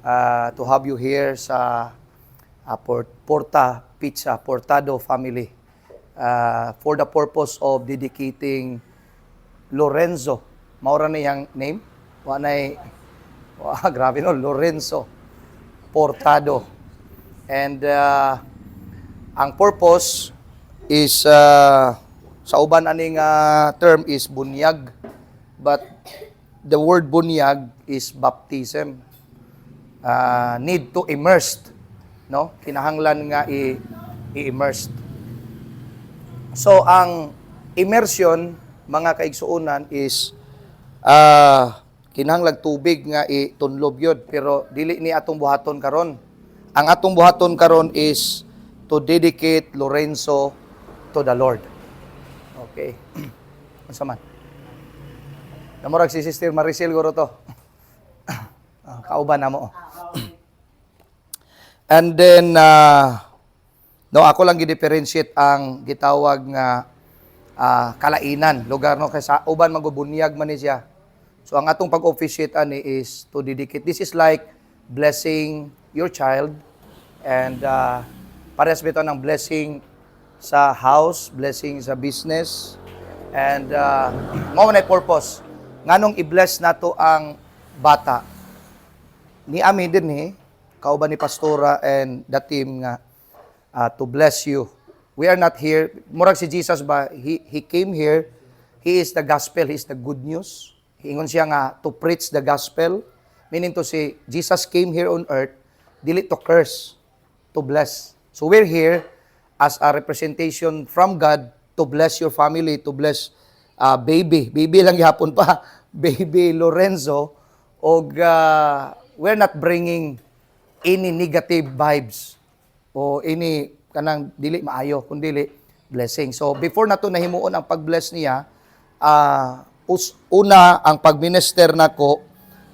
to have you here sa Porta Pizza, Portado family for the purpose of dedicating Lorenzo. Maura na yung name? Grabe no, Lorenzo Portado. And ang purpose is, sa uban aning term is bunyag. But the word bunyag is baptism. Need to immersed. No? Kinahanglan nga i-immersed. So, ang immersion, mga kaigsuunan, is kinahanglan tubig nga itunlob yun. Pero dili ni atong buhaton karon. Ang atong buhaton karon is to dedicate Lorenzo to the Lord. Okay. Unsa man? Namurag si Sister Maricel guro to. Kauban na mo. And then, no, ako lang gi-differentiate ang gitawag nga kalainan, lugar no, kaysa uban magubunyag man ni siya. So, ang atong pag-officiate ani is to dedicate. This is like blessing your child and parehas bito ng blessing sa house, blessing sa business, and mao man ay purpose. Nganong i-bless nato ang bata. Ni amin din kauban ni pastora and the team nga to bless you. We are not here, murag si Jesus ba, he came here, he is the gospel, he is the good news. Ingon siya nga to preach the gospel, meaning to say Jesus came here on earth dili to curse, to bless. So we're here as a representation from God to bless your family, to bless baby lang gihapon pa, baby Lorenzo, og we're not bringing any negative vibes o any kanang dili maayo kundi blessing. So before nato nahimuon ang pag-bless niya, una ang pag-minister nako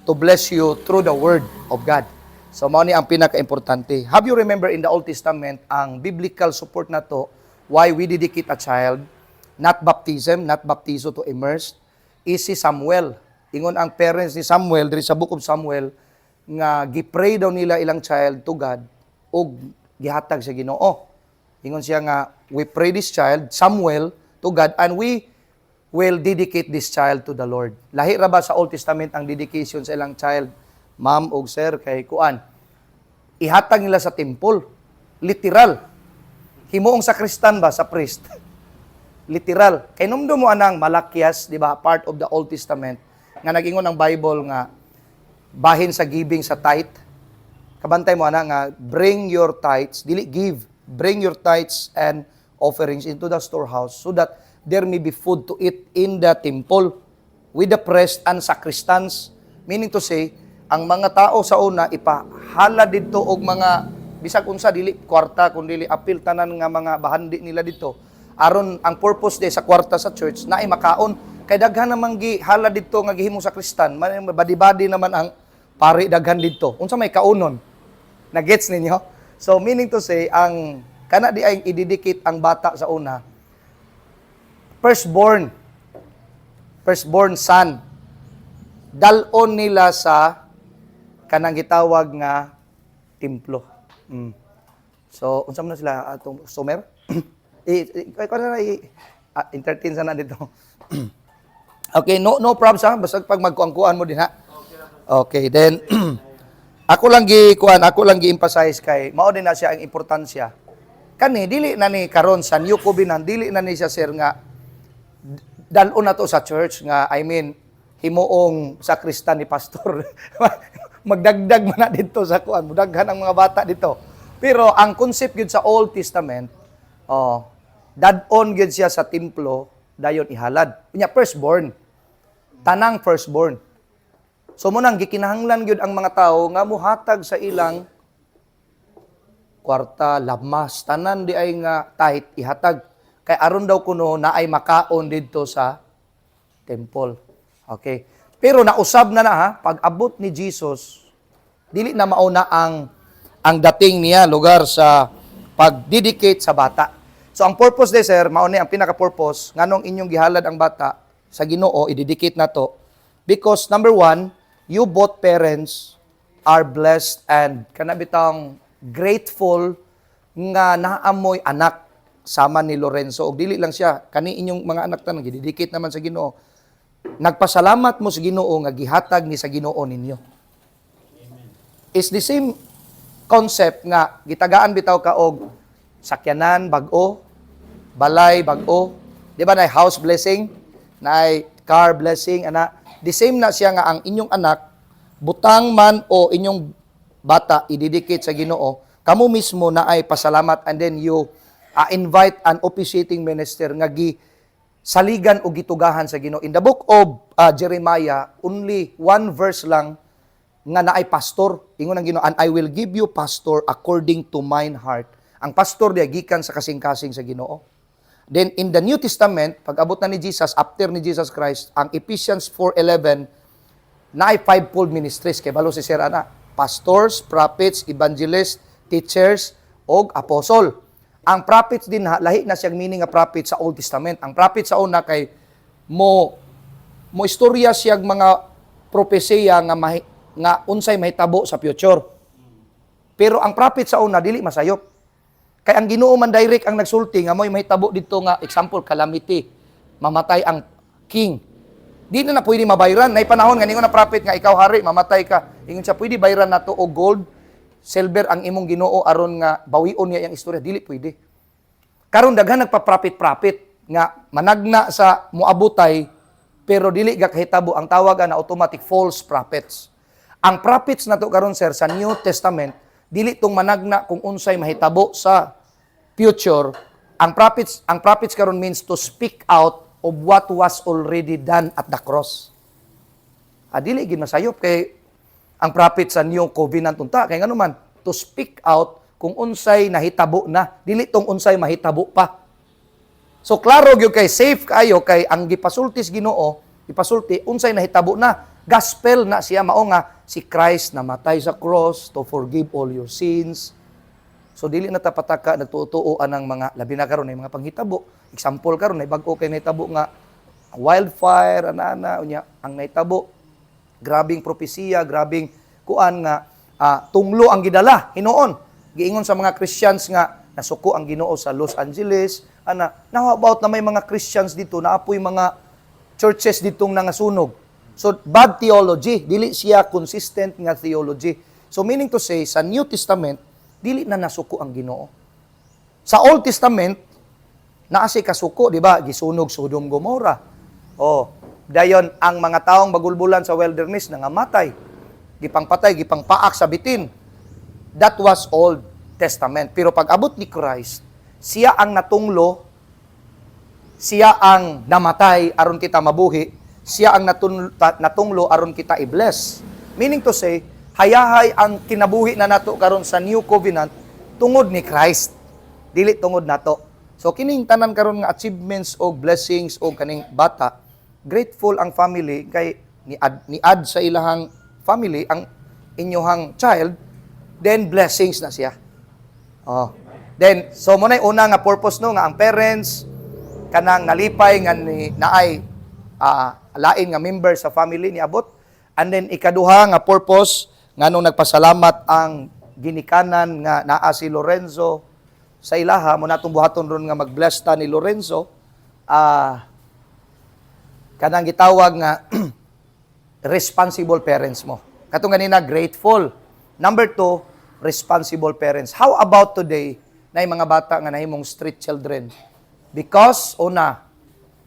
to bless you through the word of God. So mao ni ang pinaka-importante. Have you remember in the Old Testament ang biblical support nato why we dedicate a child, not baptism, not baptizo to immerse, is si Samuel. Ingon ang parents ni Samuel diri sa book of Samuel nga gipray daw nila ilang child to God ug gihatag sa Ginoo. Ingon siya nga we pray this child Samuel to God and we will dedicate this child to the Lord. Lahi ra ba sa Old Testament ang dedication sa ilang child? Ma'am ug sir kay kuan. Ihatag nila sa temple. Literal. Himuong sakristan ba sa priest? Literal. Kay numdo mo anang Malakias, di ba, part of the Old Testament, nga nag-ingon ang Bible nga bahin sa giving sa tithe. Kabantay mo ana nga bring your tithes, dili give, bring your tithes and offerings into the storehouse so that there may be food to eat in the temple with the priest and sacristans. Meaning to say, ang mga tao sa una ipahala dito og mga bisag unsa dili kwarta kundi apil tanan nga mga bahandi nila dito. Aron ang purpose de sa kwarta sa church na ay makaon. Kay daghan namang gihala dito nga gihimo sa Kristan, badi-badi naman ang pari daghan dito. Unsa may kaunon? Na-gets ninyo? So meaning to say, ang kana di ay i-dedicate ang bata sa una, firstborn son, dalon nila sa kanang gitawag nga templo. So unsa man sila atong sumer? Entertain sana dito. Okay, no problems ha. Basta pag magkuan mo din ha. Okay, then ako lang gi-emphasize kay mao din na siya ang importansya. Kani dili na ni karon sa New Covenant, dili na ni siya sir nga dalon na to sa church nga himuong sakristan ni pastor. Magdagdag man na dito sa kuan, mudaghan ang mga bata dito. Pero ang concept gyud sa Old Testament, dadon gyud siya sa templo, dayon ihalad. Unya firstborn. Tanang firstborn. So munang gikinahanglan gyud ang mga tao nga muhatag sa ilang kwarta, labmas, tanan di ay nga tithe ihatag. Kay aron daw kuno na ay makaon didto sa temple. Okay. Pero nausab na ha, pag abot ni Jesus, dili na mauna ang dating niya lugar sa pag-dedicate sa bata. So ang purpose de sir, mao ni ang pinaka-purpose nganong inyong gihalad ang bata sa Ginoo, i-dedicate na to because number one, you both parents are blessed and kanabitang grateful nga naamoy anak sama ni Lorenzo. Og dili lang siya, kani inyong mga anak tanang gididikit naman sa Ginoo. Nagpasalamat mo sa Ginoo nga gihatag ni sa Ginoo ninyo. It's the same concept nga gitagaan bitaw ka og sakyanan bag-o, balay bag-o, di ba na house blessing, na car blessing, ana. The same na siya nga ang inyong anak butang man o inyong bata ididikit sa Ginoo, kamo mismo na ay pasalamat and then you invite an officiating minister nga saligan o gitugahan sa Ginoo. In the book of Jeremiah, only one verse lang nga naay pastor. Ingon ang Ginoo, and I will give you pastor according to mine heart. Ang pastor diya gikan sa kasing-kasing sa Ginoo. Then in the New Testament, pag-abot na ni Jesus, after ni Jesus Christ, ang Ephesians 4:11 naay fivefold ministries kay balo si Sir ana, pastors, prophets, evangelists, teachers, og apostle. Ang prophets din lahi na siyang meaning nga prophet sa Old Testament. Ang prophet sa una kay mo istorya siyang mga propesiya nga unsay mahitabo sa future. Pero ang prophet sa una dili masayop. Kay ang Ginoo man direct ang nagsulti nga mo'y mahitabo dito nga example calamity, mamatay ang king. Di na pwede mabayran. Nay panahon nga ningon na prophet nga ikaw hari mamatay ka. Ingon siya pwede bayran nato og gold, silver ang imong Ginoo aron nga bawion niya yang istorya, dili pwede. Karon daghan nagpa-prophet nga managna sa muabutay pero dili ga kahitabo, ang tawag na automatic false prophets. Ang prophets nato karon sir sa New Testament dili tong managna kung unsay mahitabo sa future. Ang prophets karon means to speak out of what was already done at the cross. Dili gid masayop kay ang prophet sa New Covenant unta kay ngano man to speak out kung unsay nahitabo na, dili tong unsay mahitabo pa. So klaro gyud kay safe kayo kay ang gipasultis Ginoo, ipasulti unsay nahitabo na, gospel na siya mao nga si Christ namatay sa cross to forgive all your sins. So dili na tapataka nagtutuoan ang mga labi na karon ay mga panghitabo. Example karon ay bag-o kay nahitabo nga wildfire ana unya ang nahitabo. Grabing propesiya, grabing kuan nga tunglo ang gidala hinuon. Giingon sa mga Christians nga nasuko ang Ginoo sa Los Angeles. Now about na may mga Christians dito na apoy mga churches ditong nangasunog. So bad theology, dili siya consistent nga theology. So meaning to say sa New Testament dili na nasuko ang Ginoo. Sa Old Testament naa si kasuko, di ba? Gisunog Sodom Gomorrah. Dayon ang mga taong bagulbulan sa wilderness nangamatay. Gipangpatay, gipangpaak sa bitin. That was Old Testament. Pero pag abot ni Christ, siya ang natunglo, siya ang namatay aron kita mabuhi, siya ang natunglo aron kita i-bless. Meaning to say, hayahay ang kinabuhi na nato karon sa New Covenant tungod ni Christ. Dili tungod nato. So kining tanan karon nga achievements o blessings o kaning bata, grateful ang family kay ni-add sa ilahang family ang inyohang child, then blessings na siya. Then so mo nay una nga purpose no nga ang parents kanang nalipay nga naay lain nga member sa family ni abot. And then ikaduha nga purpose nganong nagpasalamat ang ginikanan nga naa si Lorenzo sa ilaha mo natong buhaton ron nga mag-bless ta ni Lorenzo. Kanang gitawag nga responsible parents mo. Katong ganina grateful. Number 2, responsible parents. How about today na mga bata nga nahimong street children? Because una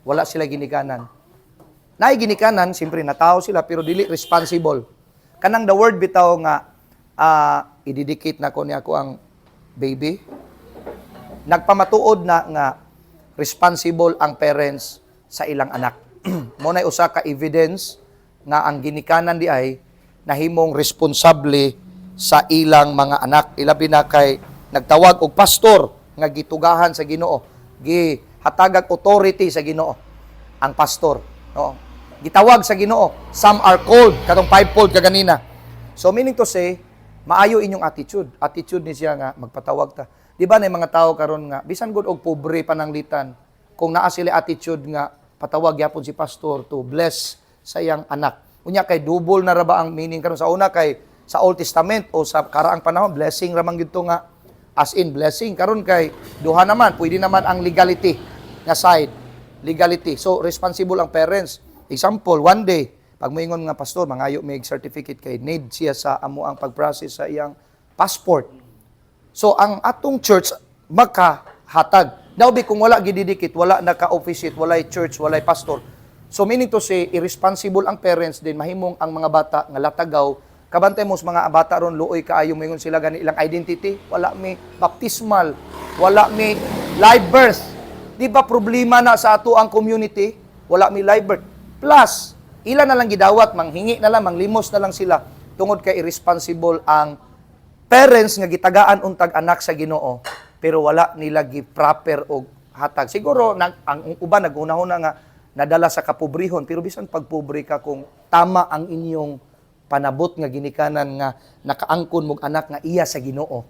wala sila ginikanan. Naay ginikanan, siyempre natao sila pero dili responsible. Kanang the word bitaw nga ididikit na ko niya ko ang baby. Nagpamatuod na nga responsible ang parents sa ilang anak. Munay usa ka evidence nga ang ginikanan di ay nahimong responsable sa ilang mga anak. Ilabi na kay nagtawag og pastor nga gitugahan sa Ginoo. Gihatagag authority sa Ginoo ang pastor, no? Gitawag sa Ginoo. Some are called katong fivefold kaganina. So meaning to say, maayo inyong attitude. Attitude ni siya nga magpatawag ta. Di ba na mga tao karon nga bisan gud og pobre pananglitan kung naa sila attitude nga patawag yapon si pastor to bless sa iyang anak. Unya kay double na ra ba ang meaning karon sa una kay sa Old Testament o sa karaang panahon, blessing ramang gito nga, as in blessing. Karon kay duha naman, pwede naman ang legality nga side. Legality. So, responsible ang parents. Example, one day, pag moingon nga pastor, mangayo may certificate kay need siya sa amo ang pag-process sa iyang passport. So, ang atong church, magkahatag. Now, kung wala gididikit, wala naka-officiate, wala church, wala pastor. So, meaning to say, irresponsible ang parents din, mahimong ang mga bata nga latagaw. Kabantay mo sa mga bata ron, luoy kaayo, moingon sila gani ilang identity, wala may baptismal, wala may live birth. Di ba problema na sa ato ang community? Wala may live birth. Plus, ilan na lang gidawat, manghingi na lang, manglimos na lang sila. Tungod kay irresponsible ang parents nga gitagaan untag anak sa Ginoo, pero wala nila gi-proper og hatag. Siguro, ang uban nag-unahuna nga, nadala sa kapobrihon, pero bisan pagpobre ka kung tama ang inyong panabot nga ginikanan nga nakaangkon mong anak nga iya sa Ginoo.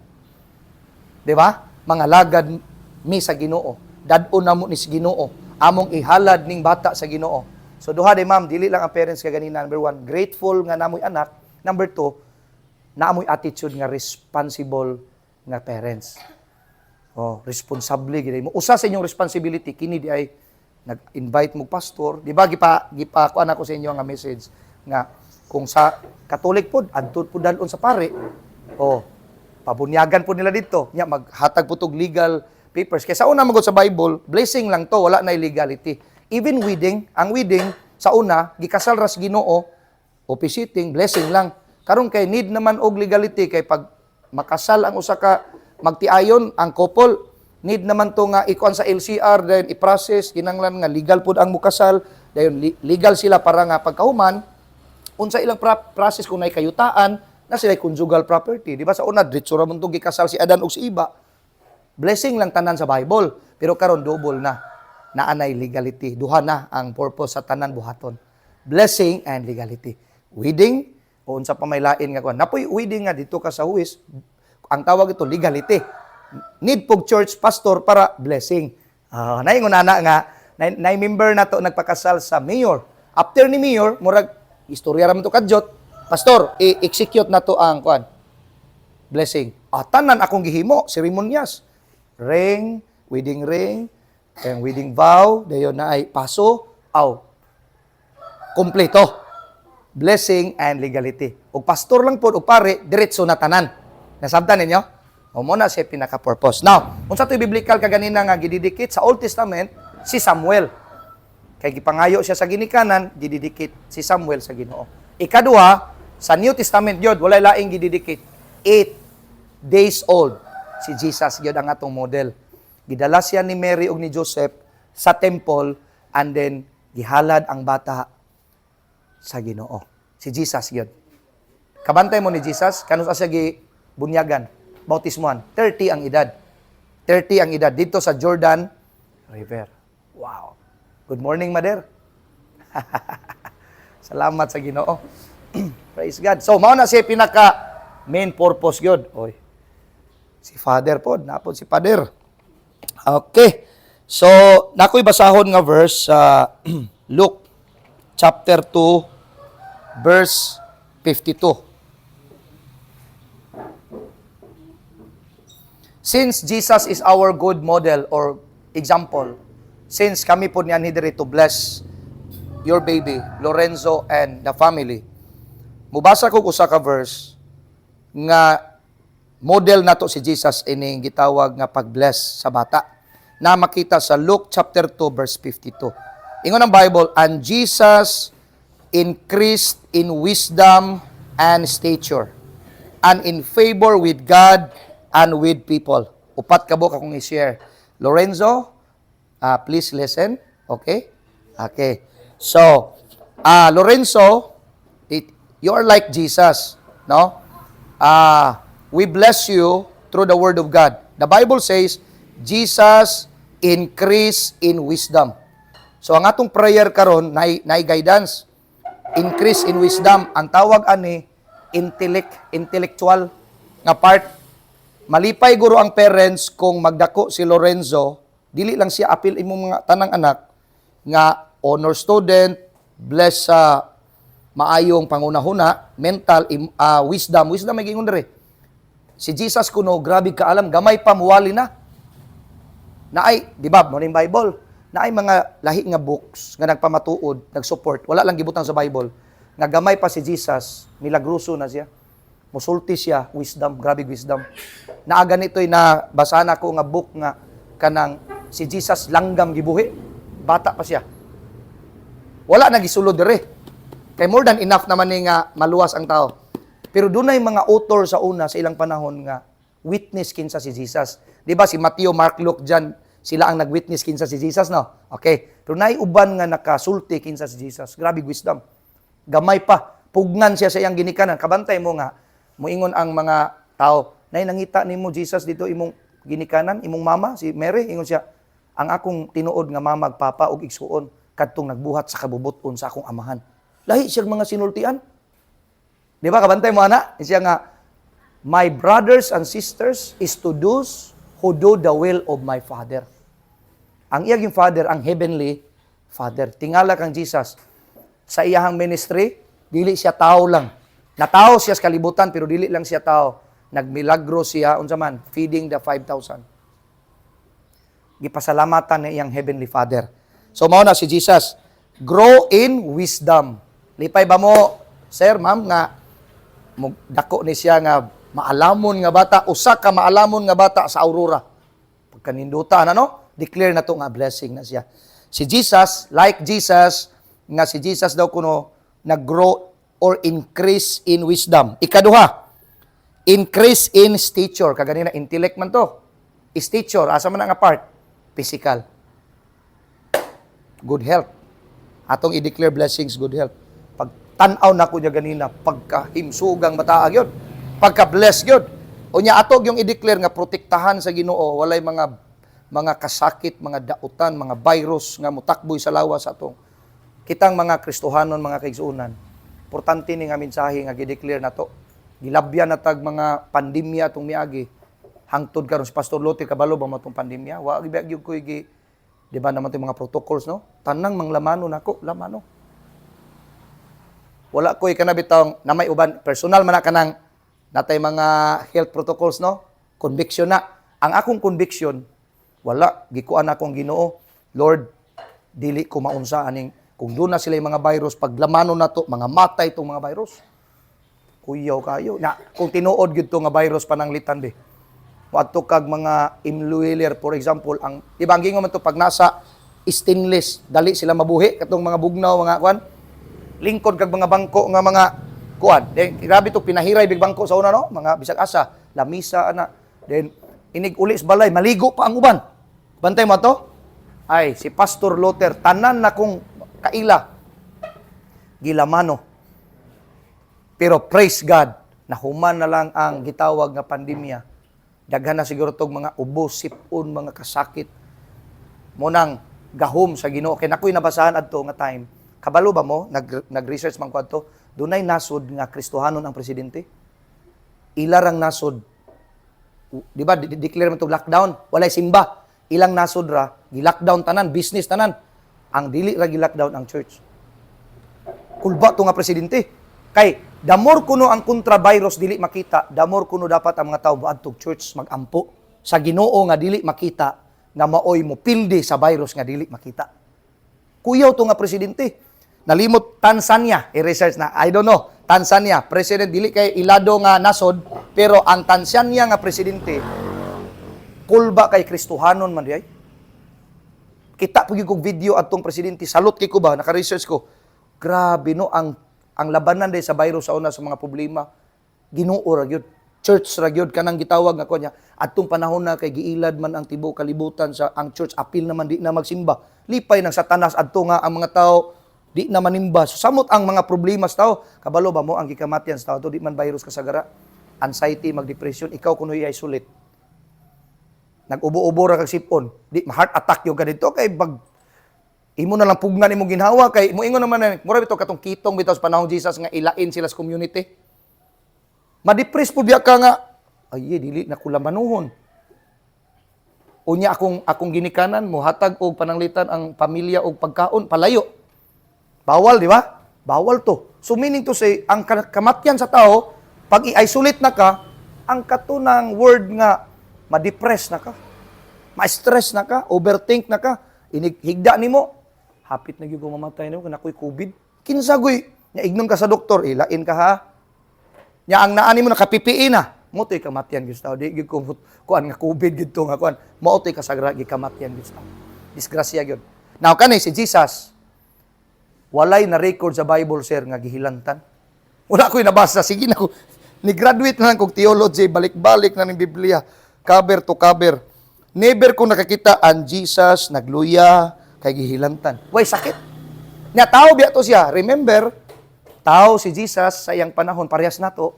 Di ba? Mga lagad mi sa Ginoo. Dadon na mo ni sa Ginoo. Among ihalad ning bata sa Ginoo. So duha day ma'am, dili lang ang parents ka ganina. Number one, grateful nga namoy anak. Number two, naamoy attitude nga responsible nga parents. Oh, responsable gid mo. Usa sa inyong responsibility kini di ay nag-invite mo pastor. Di ba gipa kuan ako sa inyo nga message nga kung sa Katolik pod adto pod dalon sa pare. Oh, pabunyagan po nila dito. Nya maghatag po tog legal papers. Kaya sa una magod sa Bible, blessing lang to, wala na illegality. Even wedding, ang wedding sa una gikasal ras Ginoo, officiating, blessing lang. Karon kay need naman og legality kay pag makasal ang usa ka magtiayon ang couple, need naman to nga ikuan sa LCR then i-process kinanglan nga legal pud ang mukasal, dayon legal sila para nga pagkahuman unsa ilang process kung nay kayutaan na sila conjugal property. Di ba sa una diretso ra man to gikasal si Adan ug si Iba. Blessing lang tanan sa Bible, pero karon double na naanay legality. Duha na ang purpose sa tanan buhaton. Blessing and legality. Wedding o unsa pa may lain nga kuan. Napoy wedding nga dito ka sa huwis, ang tawag ito legality. Need pog church pastor para blessing. Naingon ana nga nay member nato nagpakasal sa mayor. After ni mayor, murag istorya ra man to kadyot, pastor, i-execute nato ang kuan. Blessing. Tanan akong gihimo, seremonyas. Wedding ring, and wedding vow, dayon na ay paso, kompleto. Blessing and legality. Og pastor lang po, og pare, diretso na tanan. Nasabtan ninyo? O muna siya pinaka-purpose. Now, kung sa ito'y biblical kaganina nga gididikit, sa Old Testament, si Samuel. Kay gipangayo siya sa ginikanan, gididikit si Samuel sa Ginoo. Ikaduha, sa New Testament yun, walay laing gididikit. 8 days old. Si Jesus yun ang atong model. Gidala siya ni Mary o ni Joseph sa temple and then gihalad ang bata sa Ginoo. Si Jesus yun. Kabantay mo ni Jesus, kanus siya gibunyagan, bautismuhan. 30 ang edad. 30 ang edad dito sa Jordan River. Wow. Good morning, Mother. Salamat sa Ginoo. Praise God. So, mao na siya pinaka main purpose yun. Oy. Si Father pod, napod si Father. Okay. So, nakoy basahon nga verse sa Luke chapter 2 verse 52. Since Jesus is our good model or example, since kami po niyan hidiri to bless your baby, Lorenzo and the family, mubasa ko usa ka verse nga model nato si Jesus ining gitawag nga pag-bless sa bata na makita sa Luke chapter 2 verse 52. Ingon ang Bible, and Jesus increased in wisdom and stature and in favor with God and with people. Upat ka akong i-share. Lorenzo, please listen. Okay? Okay. So, Lorenzo, you are like Jesus. No? We bless you through the Word of God. The Bible says, Jesus increase in wisdom. So, ang atong prayer karon na guidance. Increase in wisdom. Ang tawag ani, intellectual nga part. Malipay guro ang parents kung magdako si Lorenzo, dili lang siya apil imong mga tanang anak, nga honor student, bless sa maayong pangunahuna, mental, wisdom may gingon dere. Si Jesus kuno, grabe ka alam, gamay pa muwali na. Naay, di ba, mo ning Bible, naay mga lahi nga books nga nagpamatuod, nagsupport, wala lang gibutang sa Bible. Nga gamay pa si Jesus, milagroso na siya. Musulti siya, wisdom, grabe wisdom. Naaga nito'y nabasahan ako nga book nga kanang si Jesus langgam gibuhi. Bata pa siya. Wala nagisulod dire. Kay more than enough naman ni nga maluwas ang tao. Pero dunay mga author sa una sa ilang panahon nga witness kinsa si Jesus. Di ba si Matthew, Mark, Luke, John, sila ang nag-witness kinsa si Jesus, no? Okay. Pero naay uban nga nakasulti kinsa si Jesus. Grabe wisdom. Gamay pa. Pugnan siya sa iyang ginikanan. Kabantay mo nga, muingon ang mga tao, nay nangita nimo Jesus dito imong ginikanan, imong mama, si Mary, ingon siya, ang akong tinuod nga mama, papa, ug igsuon, kadtong nagbuhat sa kabubuton sa akong amahan. Lahi siyang mga sinultian. Di ba, kabantay mo, ana? Siya nga, my brothers and sisters is to those who do the will of my Father. Ang iyang Father, ang heavenly Father. Tingala kang Jesus. Sa iyahang ministry, dili siya tao lang. Natao siya sa kalibutan, pero dili lang siya tao. Nagmilagro siya, unsa man, feeding the 5,000. Gipasalamatan ni iyang heavenly Father. So, mao na si Jesus. Grow in wisdom. Lipay ba mo, sir, ma'am, nga dako ni siya nga maalamon nga bata, usa ka maalamon nga bata sa Aurora. Pagkanindutan, ano? Declare na to nga blessing na siya. Si Jesus, like Jesus, nga si Jesus daw kuno nag-grow or increase in wisdom. Ikaduha, increase in stature. Kaganina, intellect man to. Stature, asa man nga part? Physical. Good health. Atong i-declare blessings, good health. Pag tanaw na ko niya ganina, pagkahimsugang mataag yun. Pagka-bless yun. O niya atog yung i-declare nga protektahan sa Ginoo, walay mga kasakit, mga dautan, mga virus nga mutakboy sa lawas atong kitang mga Kristohanon, mga kaigsuunan. Importante ni nga mensahe nga gi-declare na to. Gilabyan na tag mga pandemya atong miagi. Hangtod karon si Pastor Lote kabalo ba mo itong pandemya? Wa gyud ko di ba naman itong mga protocols, no? Tanang manglamano nako, lamano. Wala ko'y kanabitang na may uban. Personal man na kanang natay mga health protocols, no? Conviction na. Ang akong conviction, wala. Gikuan akong Ginoo. Lord, dili ko maunsa aning kung doon na sila yung mga virus, paglamano na to, mga matay itong mga virus. Kuyaw kayo. Na, kung tinuod yun itong virus pananglitan, be. Wato kag mga imluiler, for example, ang ibanggingo man to pag nasa stainless, dali sila mabuhi, katong mga bugnaw, mga kuan, lingkod kag mga bangko nga mga kuan. Then, grabe to, pinahiray big bangko sa una, no? Mga bisag asa, lamisa, ana. Then, inig ulis balay, maligo pa ang uban. Bantay mo to? Ay, si Pastor Luther, tanan na kong kaila, gilamano. Pero praise God, nahuman na lang ang gitawag nga pandemya. Daghan na siguro tong mga ubos, sipon, mga kasakit. Munang gahom sa Ginoo. Kaya nakoy nabasahan adto nga time. Kabalo ba mo? Nag-research man ko adto. Dunay nasod nga Kristohanon ang presidente. Ilarang nasod. Di ba? Declare man to lockdown. Walay simba. Ilang nasod ra. Gi-lockdown tanan. Business tanan. Ang dili ra gi-lockdown ang church. Kulba to nga presidente. Kay, damor kuno ang kontra-virus dili makita, damor kuno dapat ang mga tao moadtog church magampo sa Ginoo nga dili makita, nga maoy mo pildi sa virus nga dili makita. Kuyaw to nga presidente. Nalimot Tanzania, i-research na. I don't know. Tanzania, president dili kay ilado nga nasod, pero ang Tanzania nga presidente kulba kay Kristohanon man diay. Kita po yung video atong presidente, salot kay ko ba, naka-research ko. Grabe no, ang labanan day sa virus sa una sa mga problema, Ginoo ra gyud, church ra gyud kanang gitawag nga kunya. Adtong panahon na kay giilad man ang tibuok kalibutan sa ang church, apil naman di na magsimba. Lipay ng Satanas adto nga ang mga tao di na manimba. So, samot ang mga problema sa tao. Kabalo ba mo ang gikamatian sa tao to, di man virus kasagara, anxiety, mag-depression, ikaw kuno i-isolate. Nag-ubo-ubo ra kag sipon, di heart attack yung kadito kay bag imo na lang pugnan imong ginhawa kay moingon naman mura bitaw katong kitong bitaw sa panahon Jesus nga ilain sila sa community. Ma-depress pud biya ka nga ay dili na ko lamanuhon. Unya akong ginikanan mo hatag og pananglitan ang pamilya og pagkaon palayo. Bawal di ba? Bawal to. So meaning to say, ang kamatyan sa tao, pag i-isolate na ka, ang katunang word nga, ma-depress na ka, ma-stress na ka, overthink na ka, higda ni mo, hapit na yung mamatay na mo, kanakoy COVID. Kinsagoy, nya ignon ka sa doktor, ilain ka ha. Nya ang naani mo nakapipiin na, motoy kamatyan gusto. Di gyud ko kuan nga COVID gito nga kuan. Motoy ka sagra kamatyan gusto. Disgrasya gyud. Now kanay si Jesus walay na record sa Bible sir nga gihilantan. Wala ko'y nabasa, sige na ko. Ni-graduate na lang kong theology, balik-balik na ng Biblia, cover to cover. Never ko nakakita ang Jesus nagluya kay gihilantan. Way sakit. Nya tao biya to siya. Remember, tao si Jesus sa iyang panahon parehas nato.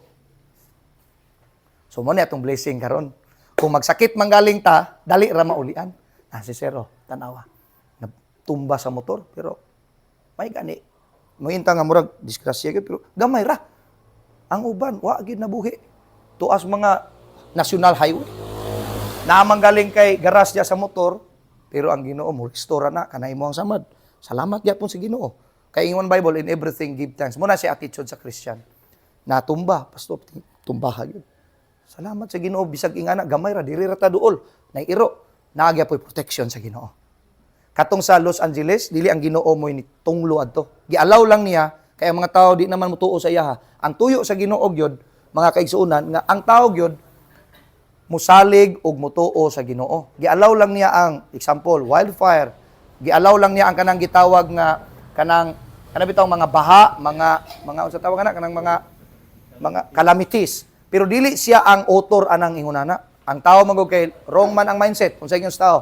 So mo ni atong blessing karon. Kung magsakit manggaling ta, dali ra maulian. Si Sero, tanawa. Natumba sa motor pero may gani. Mointa nga murag disgrasya gyud pero gamay ra. Ang uban wa gyud nabuhi. Tuas mga national highway. Na manggaling kay garas dia sa motor pero ang Ginoo mo restore na kanay mo ang samad. Salamat gyapon sa Ginoo. Kay ingon Bible in everything give thanks. Muna si attitude sa Christian. Natumba, pastor, tumbaha gyud. Salamat sa Ginoo bisag ingana gamay ra diri ra ta duol. Nairo naagya po'y protection sa Ginoo. Katong sa Los Angeles, dili ang Ginoo mo ni tunglo adto. Gialaw lang niya kay ang mga tao di naman mutuo sa iya. Ang tuyo sa Ginoo gyud mga kaigsuonan nga ang tao gyud musalig og mutuo sa Ginoo. Gialaw lang niya ang example wildfire. Gialaw lang niya ang kanang gitawag nga kanang bitaw mga baha, mga unsa tawag kanang mga calamities. Pero dili siya ang author anang ingunana. Ang tao magog kay wrong man ang mindset unsa gyud sa tao.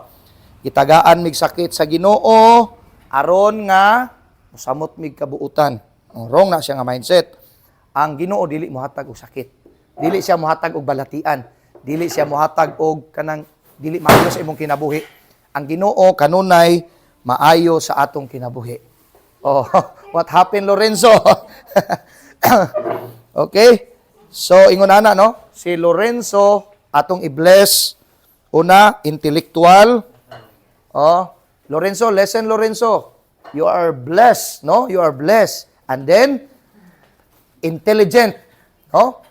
Gitagaan mig sakit sa Ginoo aron nga mosamot mig kabuutan. Wrong na siya nga mindset. Ang Ginoo dili mohatag og sakit. Dili siya mohatag og balatian. Dili siya mohatag og kanang dili maayo sa imong kinabuhi. Ang Ginoo kanunay maayo sa atong kinabuhi. Oh, what happened Lorenzo? Okay? So ingon ana no, si Lorenzo atong i-bless una intellectual. Oh, Lorenzo, listen Lorenzo. You are blessed, no? You are blessed. And then intelligent, no?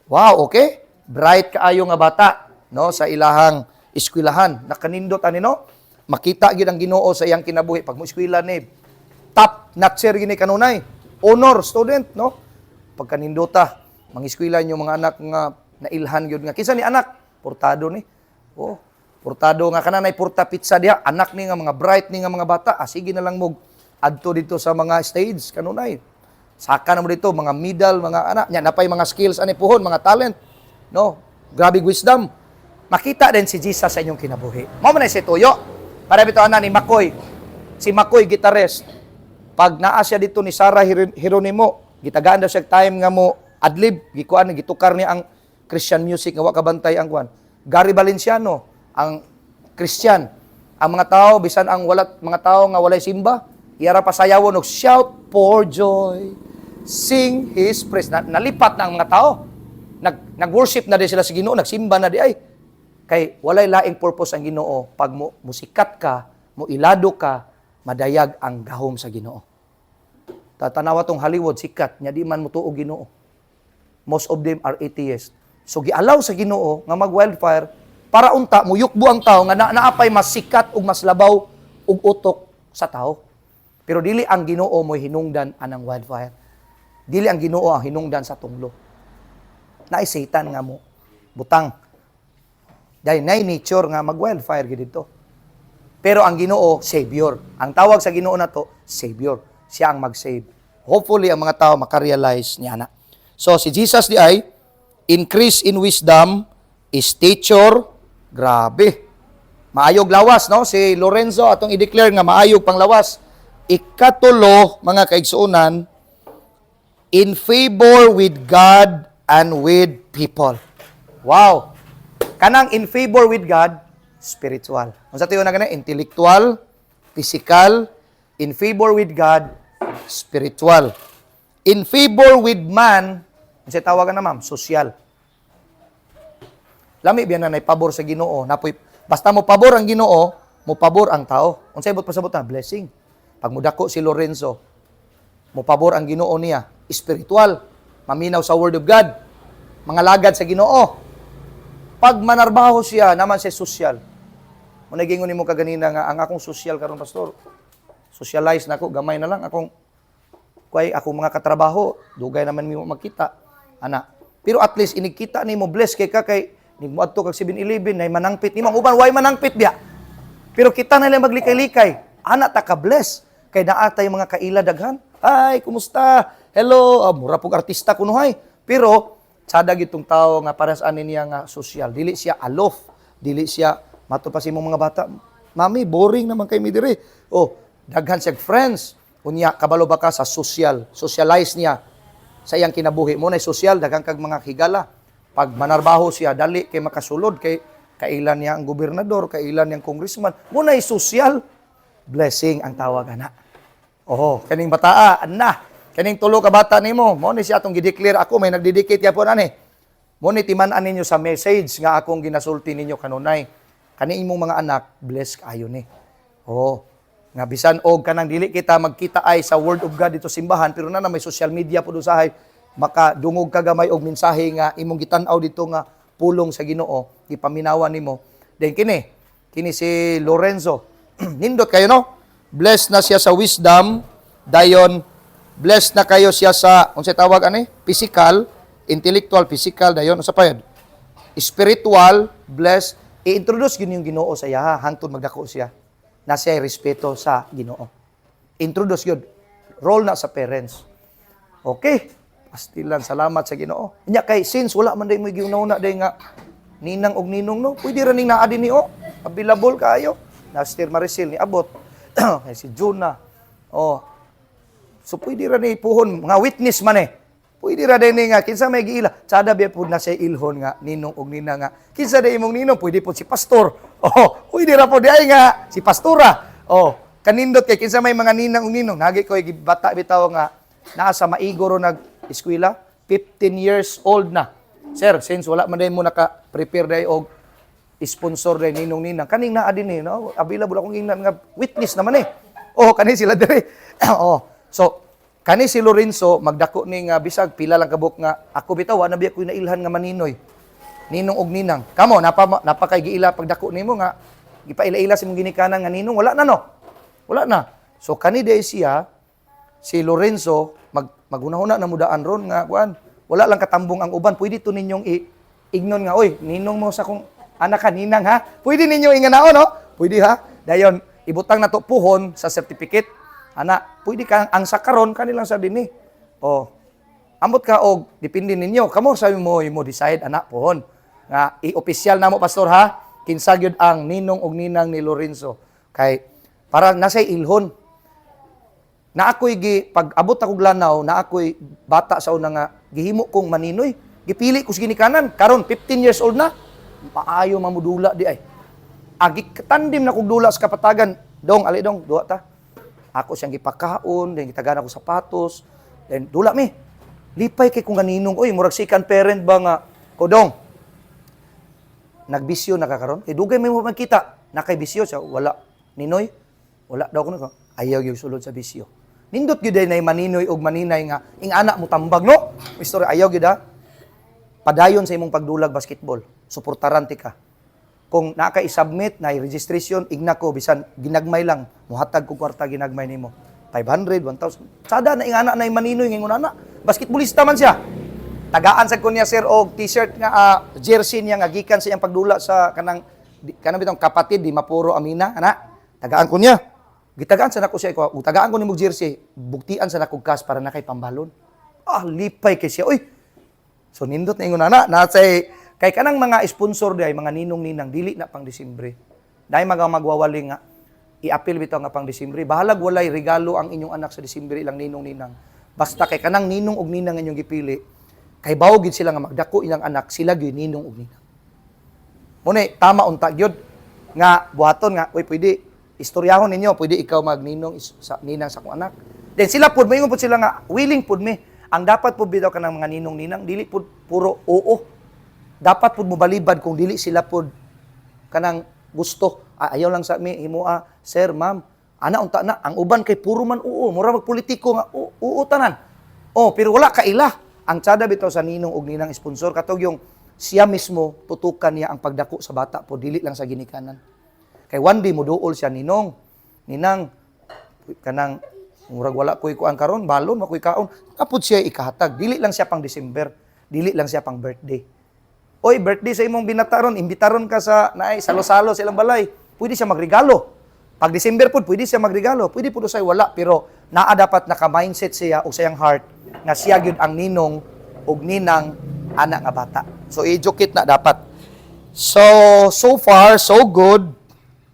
Wow, okay? Bright kaayo nga bata, no? Sa ilahang eskwelahan. Nakanindot ani no? Makita gyud ang Ginoo sa iyang kinabuhi pag mo eskwela ni top notcher gini kanunay. Honor student, no? Pagkanindota, mangiskwela niyo mga anak nga nailhan gyud nga kinsa ni anak? Portado ni. Oh, portado nga kananay porta pizza diha, anak ni nga mga bright ni nga mga bata. Sige na lang mo adto dito sa mga stage kanunay. Saka na mo dito mga middle, mga anak nya napay mga skills ani puhon, mga talent. No, grabe wisdom. Makita din si Jesus sa inyong kinabuhi. Mao man si Tuyo. Para bitaw ana ni Makoy. Si Makoy guitarist. Pag naa siya dito ni Sarah Geronimo, gitagaan daw siya time nga mo adlib, gikuan gitukar niya ang Christian music nga wa kabantay ang kuan. Gary Valenciano, ang Christian. Ang mga tao bisan ang mga tao nga walay simba, iyara pasayawon og shout for joy. Sing his praise. Nalipat na ang mga tao. Nag-worship na di sila sa Ginoo, nagsimba na di ay. Kay walay laing purpose ang Ginoo pag musikat ka, mo ilado ka, madayag ang gahom sa Ginoo. Tatanawa tong Hollywood sikat, nya di man mutuo Ginoo. Most of them are atheists. So gialaw sa Ginoo nga mag-wildfire para unta muyukbo ang tao nga naapay mas sikat ug mas labaw ug utok sa tao. Pero dili ang Ginoo mo hinungdan anang wildfire. Dili ang Ginoo ang hinungdan sa tunglo. Naay Satan nga mo butang. Dahil naay nature nga mag-wildfire gid dito. Pero ang Ginoo savior. Ang tawag sa Ginoo nato savior. Siya ang mag-save. Hopefully ang mga tao makarealize niya na. So si Jesus di ay increase in wisdom, stature, grabe. Maayog lawas, no? Si Lorenzo atong i-declare nga maayog panglawas. Ikatulo, mga kaigsuonan, in favor with God and with people. Wow! Kanang in favor with God, spiritual. Kung sa tiyo na ganun, intellectual, physical, in favor with God, spiritual. In favor with man, kasi tawagan na ma'am, social. Lami biyan na pabor sa Ginoo. Napoy, basta mo pabor ang Ginoo, mo pabor ang tao. Unsay ibot pasabot na blessing. Pag mudako si Lorenzo, Mopabor ang Ginoo niya, spiritual, maminaw sa Word of God, mga lagad sa Ginoo. Pag manarbaho siya, naman siya sosyal. Muna gingon nimo kaganina nga, ang akong sosyal karon pastor, socialize na ako, gamay na lang akong mga katrabaho, dugay naman mo magkita. Ana. Pero at least inikita nimo bless kay ka kay nigmoadto kag 7-Eleven nay manangpit nimo. Uban way manangpit biya. Pero kita na lang maglikay-likay. Ana ta ka bless kay naa tay mga kaila daghan. Ay, kumusta? Hello, mura pug artista kuno hay. Pero sada gitong tao nga para sa niya nga social. Dili siya alof, dili siya mato pa si mga bata. Mami, boring naman kay mi dire. Oh, daghan siya friends. Unya kabalo ba ka sa social, socialize niya sa iyang kinabuhi. Mo na social daghang kag mga higala. Pag manarbaho siya dali kay makasulod kay kailan niya ang gobernador, kailan niyang congressman. Mo na social blessing ang tawag ana. Oh, kaning bataa na. Kaning tulo ka bata nimo, mo ni siya atong gideclare ako may nagdedicate gyapon ani. Mo ni timan-an ninyo sa message nga akong ginasulti ninyo kanunay. Kani imong mga anak, bless kaayo ni. Oh, nga bisan og kanang dili kita magkita ay sa Word of God dito simbahan pero na may social media pud usahay makadungog ka gamay og mensahe nga imong gitan-aw dito nga pulong sa Ginoo gipaminawan nimo. Then kini si Lorenzo. Nindot kayo no? Blessed na siya sa wisdom, dayon blessed na kayo siya sa unsay tawag ani? Physical, intellectual, physical dayon usa pa yun. Spiritual, blessed. I-introduce yun yung Ginoo sa iya hangtod magdako siya na siya respeto sa Ginoo. Introduce yun. Role na sa parents. Okay. Pastilan, salamat sa Ginoo. Nya kay since wala man day mo giuna-una day nga ninang og ninong no, pwede ra ning naa din ni o. Available kaayo. Na Sister Maricel ni abot. Kay si Juna. Oh. So pwede ra ni puhon nga witness man eh. Pwede ra din nga kinsa may giila. Sada biya pud na siya ilhon nga ninong og nina nga. Kinsa day imong ninong pwede pud si pastor. Oh, pwede ra pud ay nga si pastora. Oh, kanindot kay kinsa may mga ninang og ninong nagi koy bata bitaw nga naa sa maigo ro nag-eskwela, 15 years old na. Sir, since wala man day mo naka-prepare day og sponsor day ninong ninang, kaning naa din no? Available akong ingnan nga witness naman eh. Oh, kani sila dire. Oh, so kani si Lorenzo magdako ni nga bisag pila lang kabuk nga ako bitaw na biya ko nailhan nga maninoy. Ninong og ninang. Kamo napakay giila pagdako nimo nga gipaila-ila si mong ginikanan nga ninong wala na no. Wala na. So kani day siya si Lorenzo magunahuna na mudaan ron nga kuan. Wala lang katambong ang uban. Pwede to ninyong ignon nga oy, ninong mo sa kong anak ka ninang ha. Pwede ninyo inganaon no? Pwede ha. Dayon ibutang na to puhon sa certificate. Ana, pwede ka ang sakaron kanilang sa dinhi. Oh. Ambot ka og depende ninyo. Kamo sabi mo decide anak pohon. Nga i-opisyal na mo pastor ha. Kinsa gyud ang ninong og ninang ni Lorenzo. Kay para nasay ilhon. Na ako'y pag abot ako glanaw, na ako'y bata sa una nga gihimo kong maninoy. Gipili ko sa ginikanan. Karon 15 years old na. Maayo mamudula di ay. Agi katandim na kog dula sa kapatagan. Dong, ali dong, duwa ta. Ako siyang gipakaon, then gitagan ako sapatos, then dula mi. Lipay kay kung ganinong, oy, murag second parent ba nga, kodong. Nagbisyo na kakaroon. Kay dugay may mo magkita. Nakay bisyo siya, wala. Ninoy, wala daw ko na. Ayaw yung sulod sa bisyo. Nindot gyud na maninoy og maninay nga, ing anak mo tambag, no? Mister, ayaw gyud ha. Padayon sa imong pagdulag basketball. Suportaran ti ka. Kung naka-i-submit na registration, igna ko bisan ginagmay lang, muhatag ko kwarta ginagmay nimo. 500, 1,000. Sada na ing anak na maninoy ngingon ana. Basketballista man siya. Tagaan sa kunya sir og t-shirt nga jersey niya nga gikan sa iyang pagdula sa kanang bitong kapatid di Mapuro Amina ana. Tagaan ko niya. Gitagaan sa nako siya ko. Tagaan ko nimo jersey, buktian sa nakog kas para na kay pambalon. Ah, lipay kay siya. Oy. So nindot na ingon ana, nasay kay kanang mga sponsor day mga ninong-ninang dili na pang Disyembre. Dahil magwawali nga i-appeal bitaw nga pang Disyembre. Bahalag walay regalo ang inyong anak sa Disyembre ilang ninong-ninang. Basta kay kanang ninong og ninang inyong gipili, kay bawo gid sila nga magdako ilang anak, sila gyud ninong og ninang. Muna tama unta gyud nga buhaton nga oy pwede istoryahon ninyo, pwede ikaw magninong sa ninang sa akong anak. Then sila pud moingon pud sila nga willing pud mi. Ang dapat pud bitaw kanang mga ninong-ninang dili pud puro oo. Dapat pud mo balibad kung dili sila pud kanang gusto. Ayaw lang sa mi himoa, sir, ma'am, Ana unta na ang uban kay puro man oo, mura magpolitiko nga oo tanan. Oh, pero wala ka ila. Ang tsada bitaw sa ninong ug ninang sponsor katog yung siya mismo tutukan niya ang pagdako sa bata po dili lang sa ginikanan. Kay one day mo duol siya ninong, ninang kanang murag wala koy kuan karon, balon makoy kaon. Kapud siya ikahatag, dili lang siya pang December, dili lang siya pang birthday. Oy, birthday sa imong binataron, imbitaron ka sa naay salo-salo sa ilang balay. Pwede siya magregalo. Pag December pud pwede siya magregalo, pwede pud usay wala pero naa dapat naka-mindset siya o sayang heart nga siya gyud ang ninong ug ninang anak nga bata. So educate na dapat. So far so good.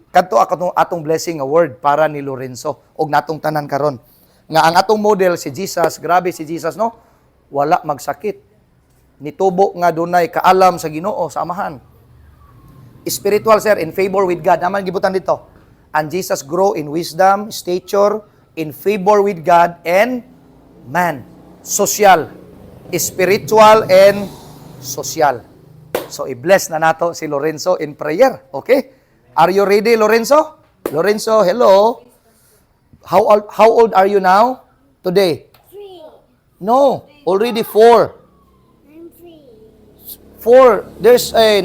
Kadto atong blessing award para ni Lorenzo ug natong tanan karon. Nga ang atong model si Jesus, grabe si Jesus no. Wala magsakit. Nitubo nga dunay kaalam sa Ginoo sa Amahan. Spiritual sir in favor with God. Naman gibutan dito. And Jesus grow in wisdom, stature, in favor with God and man. Social, spiritual and social. So i-bless na nato si Lorenzo in prayer. Okay? Are you ready, Lorenzo? Lorenzo, hello. How old are you now? Today? 3. No, already 4. I'm 3. 4. There's a